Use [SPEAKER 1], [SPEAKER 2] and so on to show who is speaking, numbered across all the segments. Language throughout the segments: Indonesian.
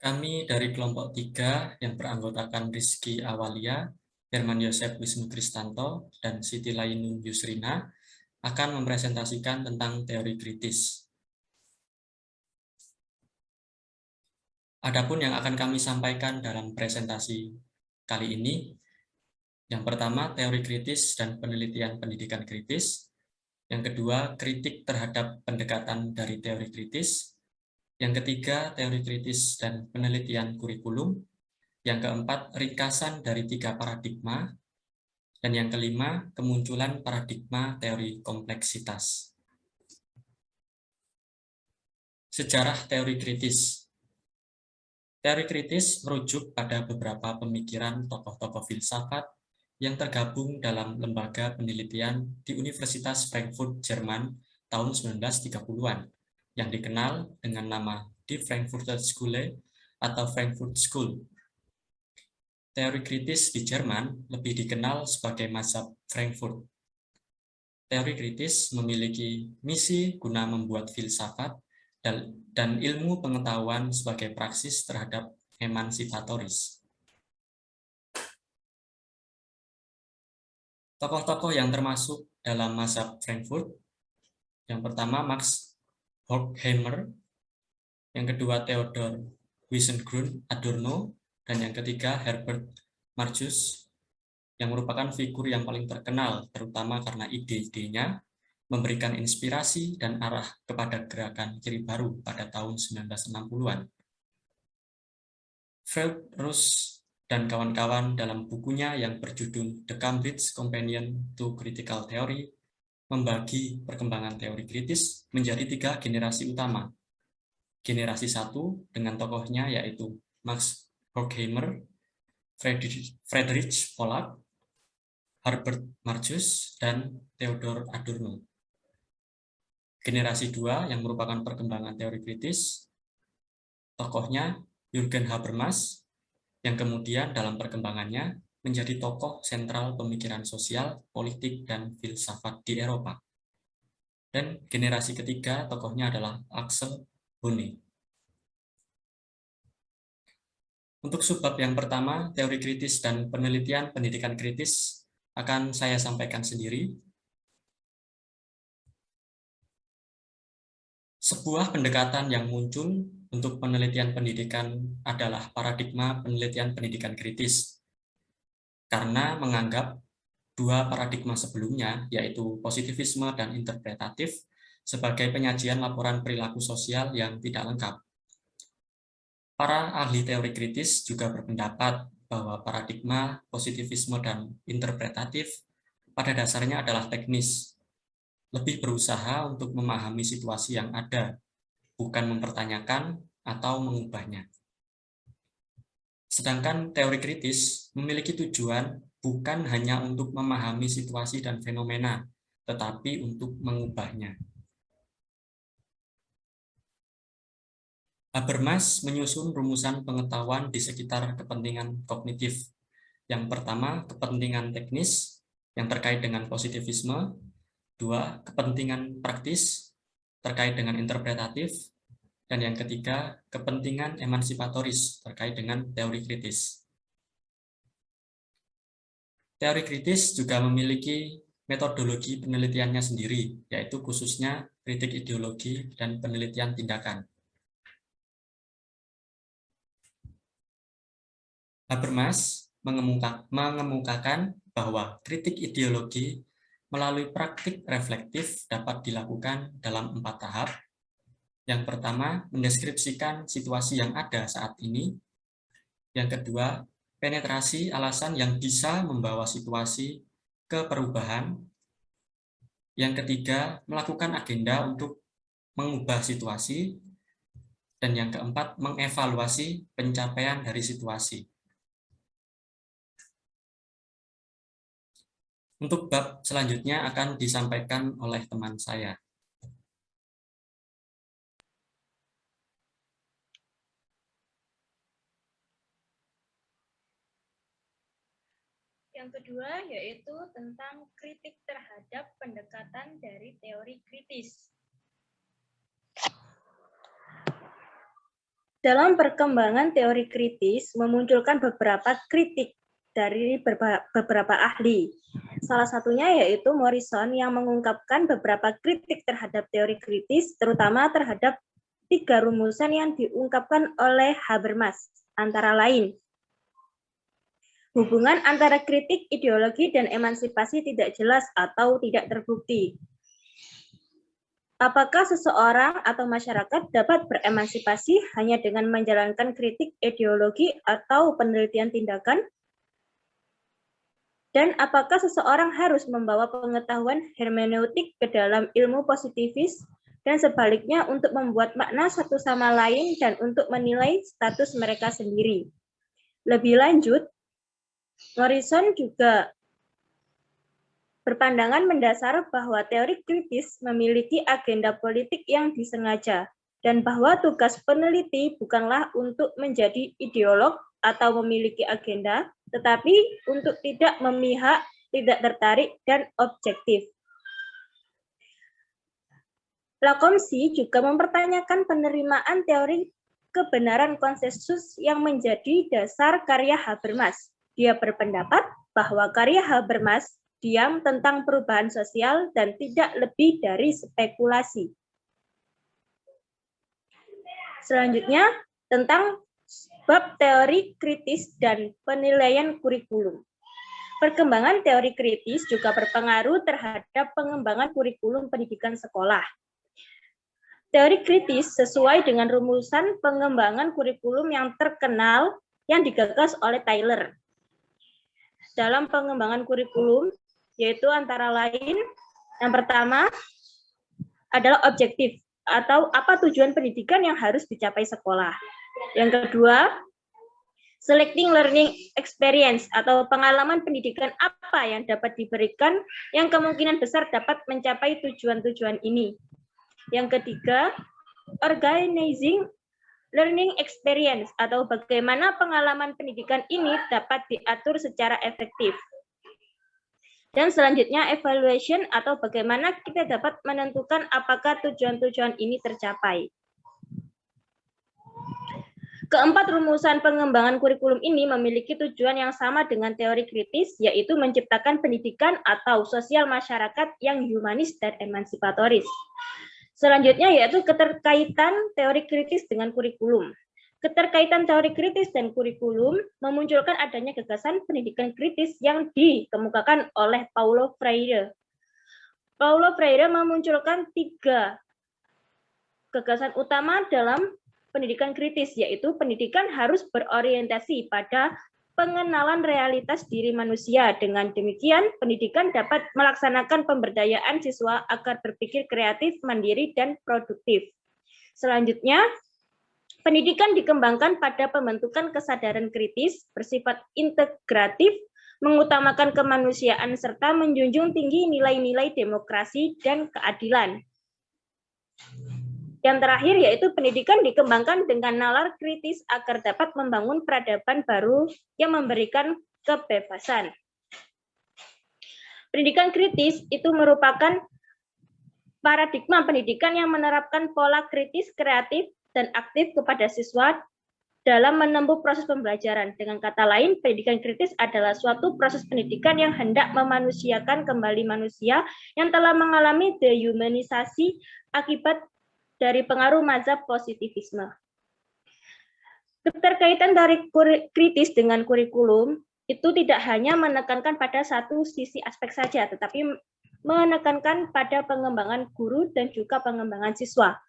[SPEAKER 1] Kami dari kelompok 3 yang beranggotakan Rizky Awalia, Herman Yosef Wisnu Kristanto, dan Siti Lainun Yusrina akan mempresentasikan tentang teori kritis. Adapun yang akan kami sampaikan dalam presentasi kali ini, yang pertama teori kritis dan penelitian pendidikan kritis, yang kedua kritik terhadap pendekatan dari teori kritis, yang ketiga teori kritis dan penelitian kurikulum, yang keempat ringkasan dari 3 paradigma, dan yang kelima kemunculan paradigma teori kompleksitas. Sejarah teori kritis. Teori kritis merujuk pada beberapa pemikiran tokoh-tokoh filsafat yang tergabung dalam lembaga penelitian di Universitas Frankfurt, Jerman tahun 1930-an, yang dikenal dengan nama Die Frankfurter Schule atau Frankfurt School. Teori kritis di Jerman lebih dikenal sebagai mazhab Frankfurt. Teori kritis memiliki misi guna membuat filsafat dan ilmu pengetahuan sebagai praksis terhadap emansipatoris. Tokoh-tokoh yang termasuk dalam mazhab Frankfurt, yang pertama Max Horkheimer, yang kedua Theodor Wiesengrund Adorno, dan yang ketiga Herbert Marcuse, yang merupakan figur yang paling terkenal terutama karena ide-idenya memberikan inspirasi dan arah kepada gerakan kiri baru pada tahun 1960-an. Feldrus dan kawan-kawan dalam bukunya yang berjudul The Cambridge Companion to Critical Theory membagi perkembangan teori kritis menjadi 3 generasi utama. Generasi 1 dengan tokohnya yaitu Max Horkheimer, Friedrich Pollack, Herbert Marcuse, dan Theodor Adorno. Generasi 2 yang merupakan perkembangan teori kritis, tokohnya Jürgen Habermas, yang kemudian dalam perkembangannya menjadi tokoh sentral pemikiran sosial, politik, dan filsafat di Eropa. Dan generasi ketiga tokohnya adalah Axel Honneth. Untuk subbab yang pertama, teori kritis dan penelitian pendidikan kritis akan saya sampaikan sendiri. Sebuah pendekatan yang muncul untuk penelitian pendidikan adalah paradigma penelitian pendidikan kritis, karena menganggap 2 paradigma sebelumnya, yaitu positivisme dan interpretatif, sebagai penyajian laporan perilaku sosial yang tidak lengkap. Para ahli teori kritis juga berpendapat bahwa paradigma positivisme dan interpretatif pada dasarnya adalah teknis, lebih berusaha untuk memahami situasi yang ada, bukan mempertanyakan atau mengubahnya. Sedangkan teori kritis memiliki tujuan bukan hanya untuk memahami situasi dan fenomena, tetapi untuk mengubahnya. Habermas menyusun rumusan pengetahuan di sekitar kepentingan kognitif. Yang pertama, kepentingan teknis yang terkait dengan positivisme. 2, kepentingan praktis terkait dengan interpretatif. Dan yang ketiga, kepentingan emansipatoris terkait dengan teori kritis. Teori kritis juga memiliki metodologi penelitiannya sendiri, yaitu khususnya kritik ideologi dan penelitian tindakan. Habermas mengemukakan bahwa kritik ideologi melalui praktik reflektif dapat dilakukan dalam 4 tahap. Yang pertama, mendeskripsikan situasi yang ada saat ini. Yang kedua, penetrasi alasan yang bisa membawa situasi ke perubahan. Yang ketiga, melakukan agenda untuk mengubah situasi. Dan yang keempat, mengevaluasi pencapaian dari situasi. Untuk bab selanjutnya akan disampaikan oleh teman saya.
[SPEAKER 2] Yang kedua yaitu tentang kritik terhadap pendekatan dari teori kritis. Dalam perkembangan teori kritis memunculkan beberapa kritik dari beberapa ahli. Salah satunya yaitu Morrison yang mengungkapkan beberapa kritik terhadap teori kritis, terutama terhadap 3 rumusan yang diungkapkan oleh Habermas, antara lain. Hubungan antara kritik, ideologi, dan emansipasi tidak jelas atau tidak terbukti. Apakah seseorang atau masyarakat dapat beremansipasi hanya dengan menjalankan kritik ideologi atau penelitian tindakan? Dan apakah seseorang harus membawa pengetahuan hermeneutik ke dalam ilmu positivis dan sebaliknya untuk membuat makna satu sama lain dan untuk menilai status mereka sendiri? Lebih lanjut, Morrison juga berpandangan mendasar bahwa teori kritis memiliki agenda politik yang disengaja, dan bahwa tugas peneliti bukanlah untuk menjadi ideolog atau memiliki agenda, tetapi untuk tidak memihak, tidak tertarik, dan objektif. Lacombe juga mempertanyakan penerimaan teori kebenaran konsensus yang menjadi dasar karya Habermas. Dia berpendapat bahwa karya Habermas diam tentang perubahan sosial dan tidak lebih dari spekulasi. Selanjutnya, tentang bab teori kritis dan penilaian kurikulum. Perkembangan teori kritis juga berpengaruh terhadap pengembangan kurikulum pendidikan sekolah. Teori kritis sesuai dengan rumusan pengembangan kurikulum yang terkenal yang digagas oleh Tyler. Dalam pengembangan kurikulum, yaitu antara lain, yang pertama adalah objektif atau apa tujuan pendidikan yang harus dicapai sekolah. Yang kedua, selecting learning experience atau pengalaman pendidikan apa yang dapat diberikan yang kemungkinan besar dapat mencapai tujuan-tujuan ini. Yang ketiga, organizing learning experience atau bagaimana pengalaman pendidikan ini dapat diatur secara efektif. Dan selanjutnya evaluation atau bagaimana kita dapat menentukan apakah tujuan-tujuan ini tercapai. Keempat rumusan pengembangan kurikulum ini memiliki tujuan yang sama dengan teori kritis, yaitu menciptakan pendidikan atau sosial masyarakat yang humanis dan emansipatoris. Selanjutnya yaitu keterkaitan teori kritis dengan kurikulum. Keterkaitan teori kritis dan kurikulum memunculkan adanya gagasan pendidikan kritis yang dikemukakan oleh Paulo Freire. Paulo Freire memunculkan 3 gagasan utama dalam pendidikan kritis, yaitu pendidikan harus berorientasi pada pengenalan realitas diri manusia. Dengan demikian, pendidikan dapat melaksanakan pemberdayaan siswa agar berpikir kreatif, mandiri, dan produktif. Selanjutnya, pendidikan dikembangkan pada pembentukan kesadaran kritis, bersifat integratif, mengutamakan kemanusiaan, serta menjunjung tinggi nilai-nilai demokrasi dan keadilan. Yang terakhir yaitu pendidikan dikembangkan dengan nalar kritis agar dapat membangun peradaban baru yang memberikan kebebasan. Pendidikan kritis itu merupakan paradigma pendidikan yang menerapkan pola kritis, kreatif, dan aktif kepada siswa dalam menempuh proses pembelajaran. Dengan kata lain, pendidikan kritis adalah suatu proses pendidikan yang hendak memanusiakan kembali manusia yang telah mengalami dehumanisasi akibat dari pengaruh mazhab positivisme. Keterkaitan dari kritis dengan kurikulum itu tidak hanya menekankan pada satu sisi aspek saja, tetapi menekankan pada pengembangan guru dan juga pengembangan siswa.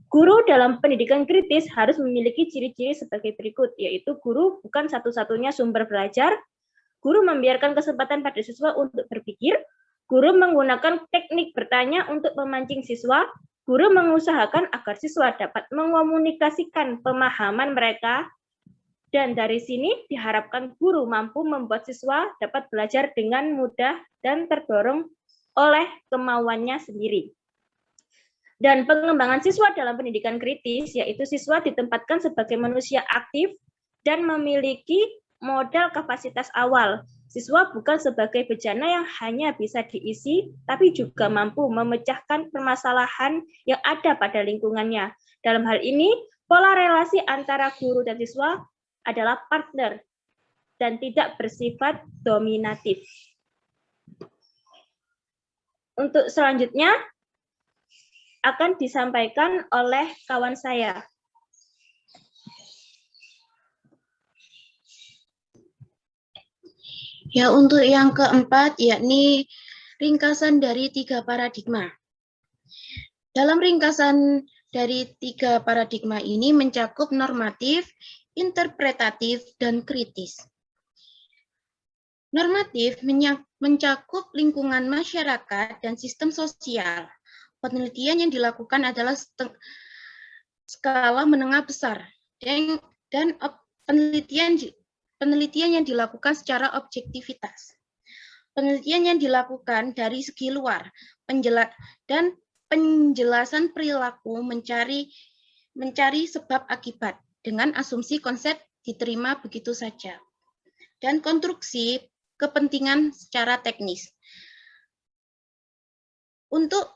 [SPEAKER 2] Guru dalam pendidikan kritis harus memiliki ciri-ciri sebagai berikut, yaitu guru bukan satu-satunya sumber belajar, guru membiarkan kesempatan pada siswa untuk berpikir, guru menggunakan teknik bertanya untuk memancing siswa, guru mengusahakan agar siswa dapat mengomunikasikan pemahaman mereka, dan dari sini diharapkan guru mampu membuat siswa dapat belajar dengan mudah dan terdorong oleh kemauannya sendiri. Dan pengembangan siswa dalam pendidikan kritis, yaitu siswa ditempatkan sebagai manusia aktif dan memiliki modal kapasitas awal. Siswa bukan sebagai bejana yang hanya bisa diisi, tapi juga mampu memecahkan permasalahan yang ada pada lingkungannya. Dalam hal ini, Pola relasi antara guru dan siswa adalah partner dan tidak bersifat dominatif. Untuk selanjutnya akan disampaikan oleh kawan saya.
[SPEAKER 3] Ya, untuk yang keempat, yakni ringkasan dari 3 paradigma. Dalam ringkasan dari 3 paradigma ini mencakup normatif, interpretatif, dan kritis. Normatif mencakup lingkungan masyarakat dan sistem sosial. Penelitian yang dilakukan adalah skala menengah besar, dan penelitian yang dilakukan secara objektivitas. Penelitian yang dilakukan dari segi luar, dan penjelasan perilaku mencari sebab akibat dengan asumsi konsep diterima begitu saja. Dan konstruksi kepentingan secara teknis. Untuk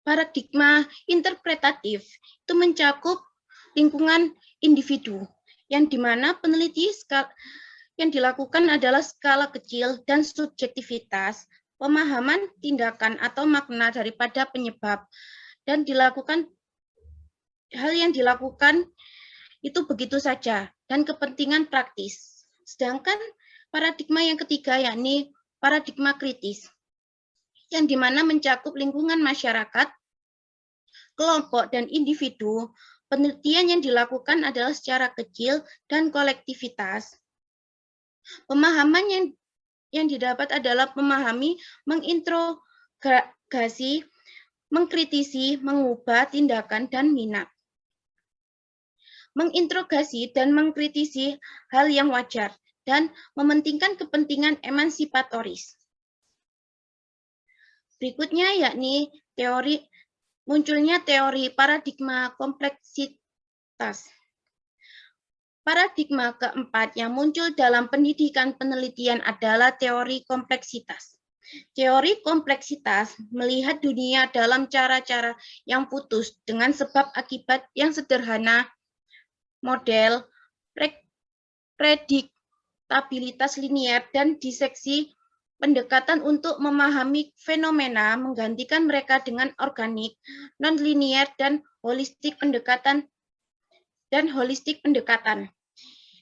[SPEAKER 3] paradigma interpretatif itu mencakup lingkungan individu, yang dimana peneliti yang dilakukan adalah skala kecil dan subjektivitas, pemahaman tindakan atau makna daripada penyebab, dan hal yang dilakukan itu begitu saja, dan kepentingan praktis. Sedangkan paradigma yang ketiga yakni paradigma kritis, yang dimana mencakup lingkungan masyarakat, kelompok, dan individu. Penelitian yang dilakukan adalah secara kecil dan kolektivitas. Pemahaman yang didapat adalah memahami, menginterogasi, mengkritisi, mengubah tindakan dan minat. Menginterogasi dan mengkritisi hal yang wajar, dan mementingkan kepentingan emansipatoris. Berikutnya yakni munculnya teori paradigma kompleksitas. Paradigma keempat yang muncul dalam pendidikan penelitian adalah teori kompleksitas. Teori kompleksitas melihat dunia dalam cara-cara yang putus dengan sebab akibat yang sederhana, model, prediktabilitas linier, dan diseksi pendekatan untuk memahami fenomena menggantikan mereka dengan organik, non-linier, dan holistik pendekatan.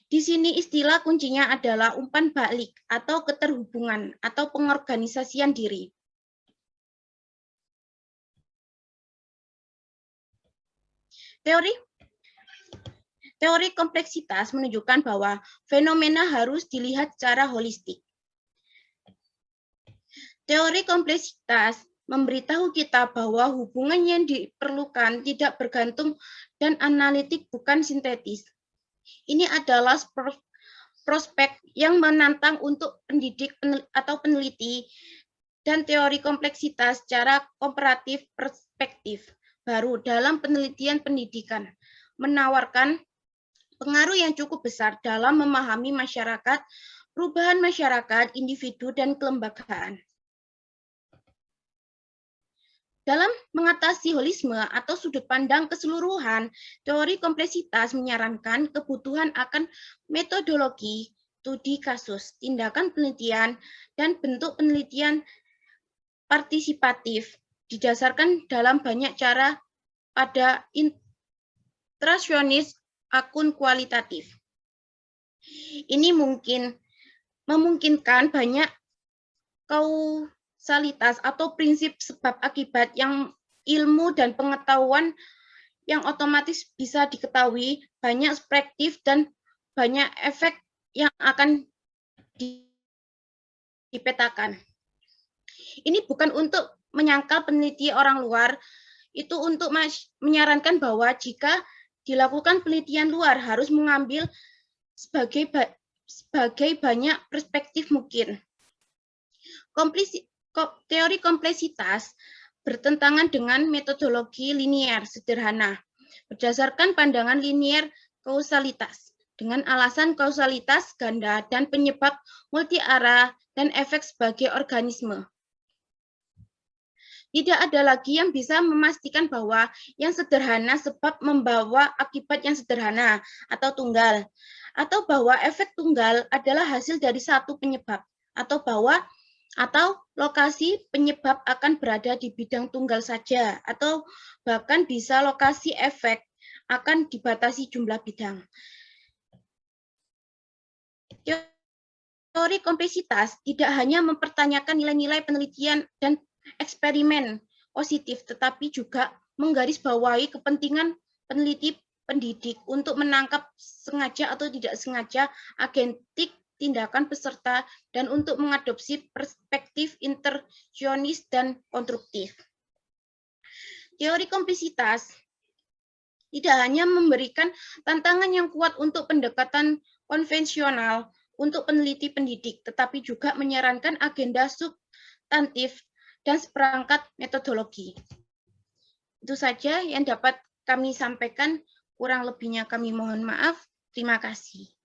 [SPEAKER 3] Di sini istilah kuncinya adalah umpan balik atau keterhubungan atau pengorganisasian diri. Teori kompleksitas menunjukkan bahwa fenomena harus dilihat secara holistik. Teori kompleksitas memberitahu kita bahwa hubungan yang diperlukan tidak bergantung dan analitik, bukan sintetis. Ini adalah prospek yang menantang untuk pendidik atau peneliti, dan teori kompleksitas secara komparatif perspektif baru dalam penelitian pendidikan menawarkan pengaruh yang cukup besar dalam memahami masyarakat, perubahan masyarakat, individu, dan kelembagaan. Dalam mengatasi holisme atau sudut pandang keseluruhan, teori kompleksitas menyarankan kebutuhan akan metodologi, studi kasus, tindakan penelitian, dan bentuk penelitian partisipatif didasarkan dalam banyak cara pada iterasionis akun kualitatif. Ini memungkinkan banyak kausalitas atau prinsip sebab akibat yang ilmu dan pengetahuan yang otomatis bisa diketahui, banyak perspektif dan banyak efek yang akan dipetakan. Ini bukan untuk menyangkal peneliti orang luar, itu untuk menyarankan bahwa jika dilakukan penelitian luar harus mengambil sebagai banyak perspektif mungkin. Teori kompleksitas bertentangan dengan metodologi linier sederhana berdasarkan pandangan linier kausalitas dengan alasan kausalitas ganda dan penyebab multi arah dan efek sebagai organisme. Tidak ada lagi yang bisa memastikan bahwa yang sederhana sebab membawa akibat yang sederhana atau tunggal, atau bahwa efek tunggal adalah hasil dari satu penyebab, atau lokasi penyebab akan berada di bidang tunggal saja, atau bahkan bisa lokasi efek akan dibatasi jumlah bidang. Teori kompleksitas tidak hanya mempertanyakan nilai-nilai penelitian dan eksperimen positif, tetapi juga menggarisbawahi kepentingan peneliti pendidik untuk menangkap sengaja atau tidak sengaja agentik tindakan peserta dan untuk mengadopsi perspektif intervensionis dan konstruktif. Teori kompleksitas tidak hanya memberikan tantangan yang kuat untuk pendekatan konvensional untuk peneliti pendidik, tetapi juga menyarankan agenda substantif dan seperangkat metodologi. Itu saja yang dapat kami sampaikan, kurang lebihnya kami mohon maaf. Terima kasih.